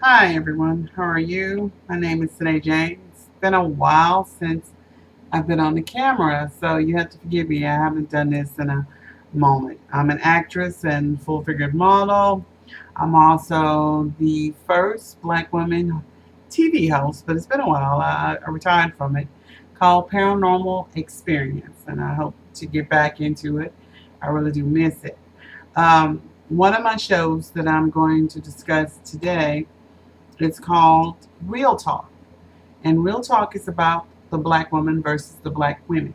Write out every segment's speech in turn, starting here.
Hi everyone, how are you? My name is Senayj. It's been a while since I've been on the camera, so you have to forgive me. I haven't done this in a moment. I'm an actress and full-figured model. I'm also the first Black woman TV host, but it's been a while. I retired from it, called Paranormal Experience, and I hope to get back into it. I really do miss it. One of my shows that I'm going to discuss today, it's called Real Talk. And Real Talk is about the black woman versus the black women.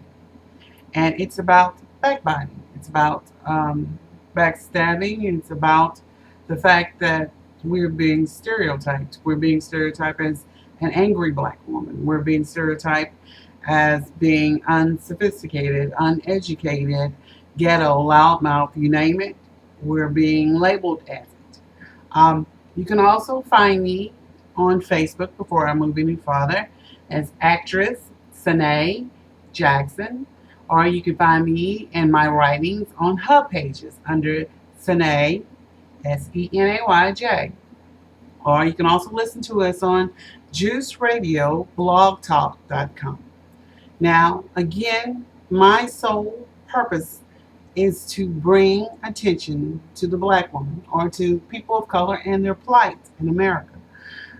And it's about backbiting. It's about backstabbing. It's about the fact that we're being stereotyped. We're being stereotyped as an angry black woman. We're being stereotyped as being unsophisticated, uneducated, ghetto, loudmouth, you name it. We're being labeled as it. You can also find me on Facebook before I move any farther as actress Senayj Jackson, or you can find me and my writings on hub pages under Senayj, Senayj, or you can also listen to us on Juice Radio blogtalk.com. Now, again, my sole purpose is to bring attention to the black woman or to people of color and their plight in America.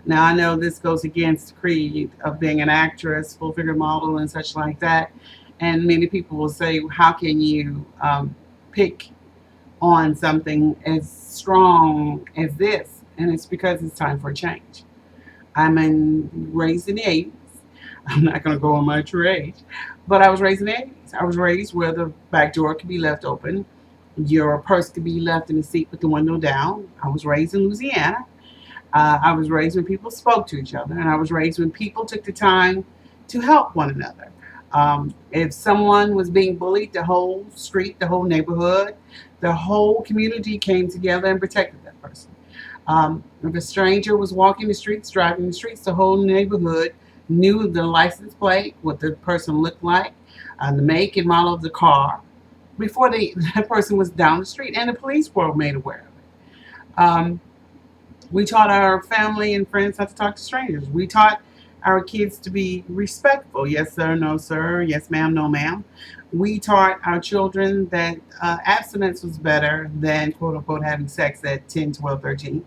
Now, I know this goes against the creed of being an actress, full figure model, and such like that. And many people will say, how can you pick on something as strong as this? And it's because it's time for a change. Raised in the 80s. I'm not going to go on my true age, but I was raised in the 80s. I was raised where the back door could be left open. Your purse could be left in the seat with the window down. I was raised in Louisiana. I was raised when people spoke to each other, and I was raised when people took the time to help one another. If someone was being bullied, the whole street, the whole neighborhood, the whole community came together and protected that person. If a stranger was walking the streets, driving the streets, the whole neighborhood knew the license plate, what the person looked like, the make and model of the car before that person was down the street, and the police were made aware of it. We taught our family and friends not to talk to strangers. We taught our kids to be respectful. Yes, sir, no, sir. Yes, ma'am, no, ma'am. We taught our children that abstinence was better than, quote unquote, having sex at 10, 12, 13.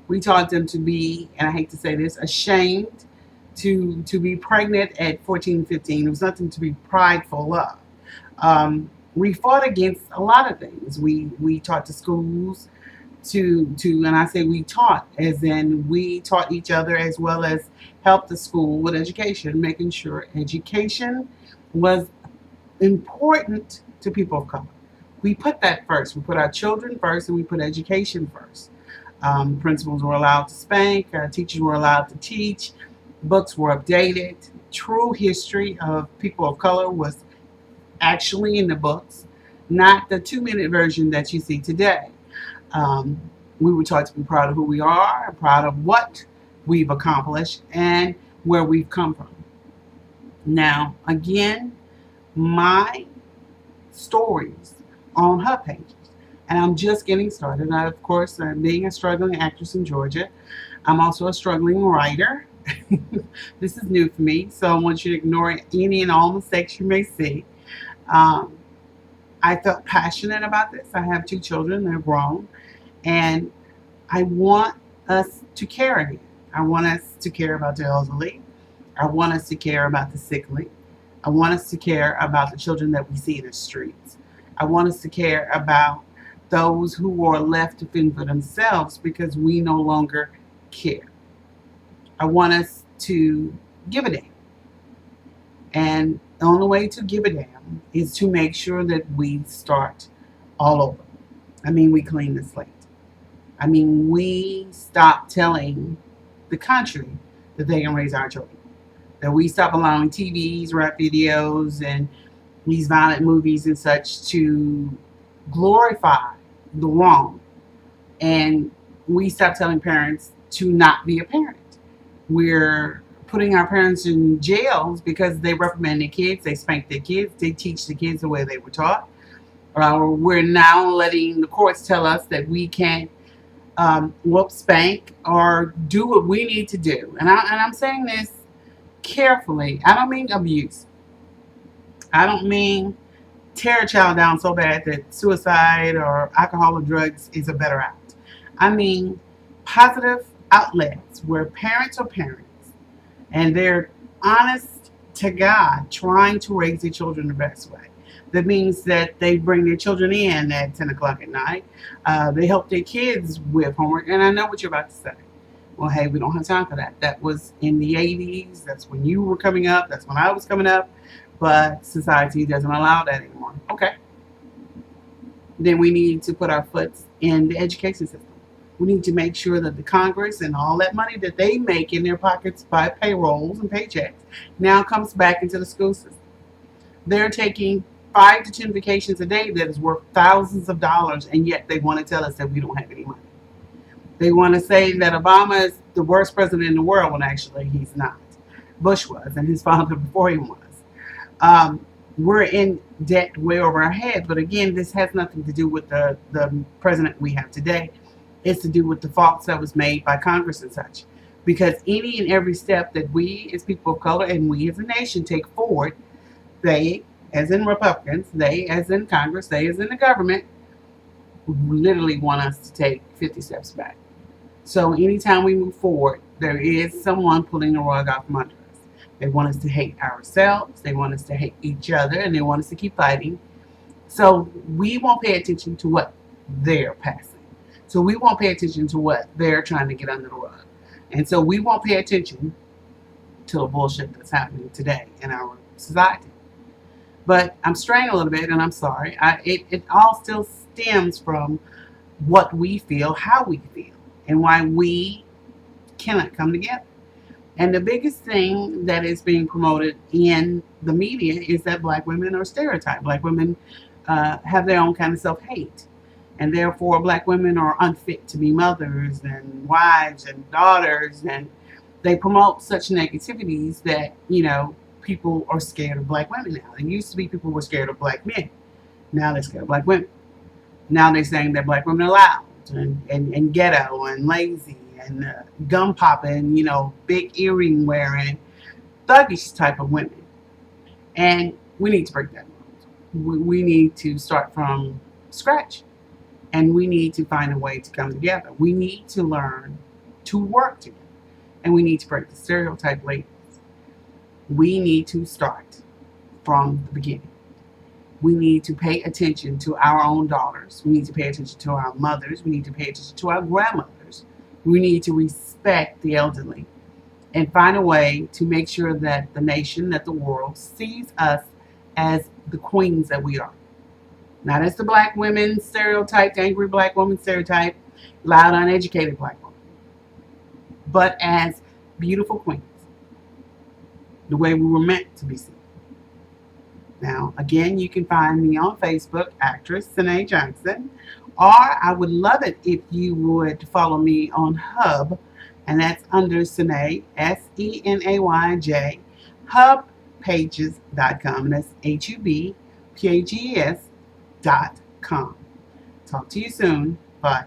We taught them to be, and I hate to say this, ashamed to be pregnant at 14, 15. It was nothing to be prideful of. We fought against a lot of things. We taught the schools and I say we taught as in we taught each other as well as helped the school with education, making sure education was important to people of color. We put that first. We put our children first, and we put education first. Principals were allowed to spank, teachers were allowed to teach, books were updated. True history of people of color was actually in the books, not the 2-minute version that you see today. We were taught to be proud of who we are, proud of what we've accomplished, and where we've come from. Now, again, my stories on her pages, and I'm just getting started. I, of course, being a struggling actress in Georgia, I'm also a struggling writer. This is new for me, so I want you to ignore any and all mistakes you may see. I felt passionate about this. I have 2 children, they're grown, and I want us to care again. I want us to care about the elderly. I want us to care about the sickly. I want us to care about the children that we see in the streets. I want us to care about those who are left to fend for themselves because we no longer care. I want us to give a damn. And the only way to give a damn is to make sure that we start all over. We clean the slate. We stop telling the country that they can raise our children. That we stop allowing TVs, rap videos, and these violent movies and such to glorify the wrong. And we stop telling parents to not be a parent. We're putting our parents in jails because they reprimand their kids, they spank their kids, they teach the kids the way they were taught. We're now letting the courts tell us that we can't whoop, spank, or do what we need to do. And I'm saying this carefully. I don't mean abuse. I don't mean tear a child down so bad that suicide or alcohol or drugs is a better out. I mean positive outlets where parents are parents and they're honest to God trying to raise their children the best way. That means that they bring their children in at 10 o'clock at night. They help their kids with homework. And I know what you're about to say. Well, hey, we don't have time for that. That was in the 80s. That's when you were coming up. That's when I was coming up. But society doesn't allow that anymore. Okay. Then we need to put our foot in the education system. We need to make sure that the Congress and all that money that they make in their pockets by payrolls and paychecks now comes back into the school system. They're taking 5 to 10 vacations a day that is worth thousands of dollars, and yet they want to tell us that we don't have any money. They want to say that Obama is the worst president in the world when actually he's not. Bush was, and his father before he was. We're in debt way over our head, but again, this has nothing to do with the president we have today. It's to do with the faults that was made by Congress and such. Because any and every step that we as people of color and we as a nation take forward, they, as in Republicans, they, as in Congress, they, as in the government, literally want us to take 50 steps back. So anytime we move forward, there is someone pulling the rug out from under us. They want us to hate ourselves, they want us to hate each other, and they want us to keep fighting. So we won't pay attention to what they're passing. So we won't pay attention to what they're trying to get under the rug. And so we won't pay attention to the bullshit that's happening today in our society. But I'm straying a little bit, and I'm sorry. It all still stems from what we feel, how we feel, and why we cannot come together. And the biggest thing that is being promoted in the media is that black women are stereotyped. Black women have their own kind of self-hate. And therefore, black women are unfit to be mothers and wives and daughters. And they promote such negativities that, people are scared of black women now. It used to be people were scared of black men. Now they're scared of black women. Now they're saying that black women are loud and ghetto and lazy and gum popping, big earring wearing, thuggish type of women. And we need to break that mold. We need to start from scratch. And we need to find a way to come together. We need to learn to work together. And we need to break the stereotype labels. We need to start from the beginning. We need to pay attention to our own daughters. We need to pay attention to our mothers. We need to pay attention to our grandmothers. We need to respect the elderly and find a way to make sure that the nation, that the world sees us as the queens that we are. Not as the black women stereotype, the angry black woman stereotype, loud, uneducated black woman, but as beautiful queens, the way we were meant to be seen. Now, again, you can find me on Facebook, actress Senayj Johnson, or I would love it if you would follow me on Hub, and that's under Senayj, Senayj, hubpages.com, and that's HUBPAGES.com. Talk to you soon. Bye.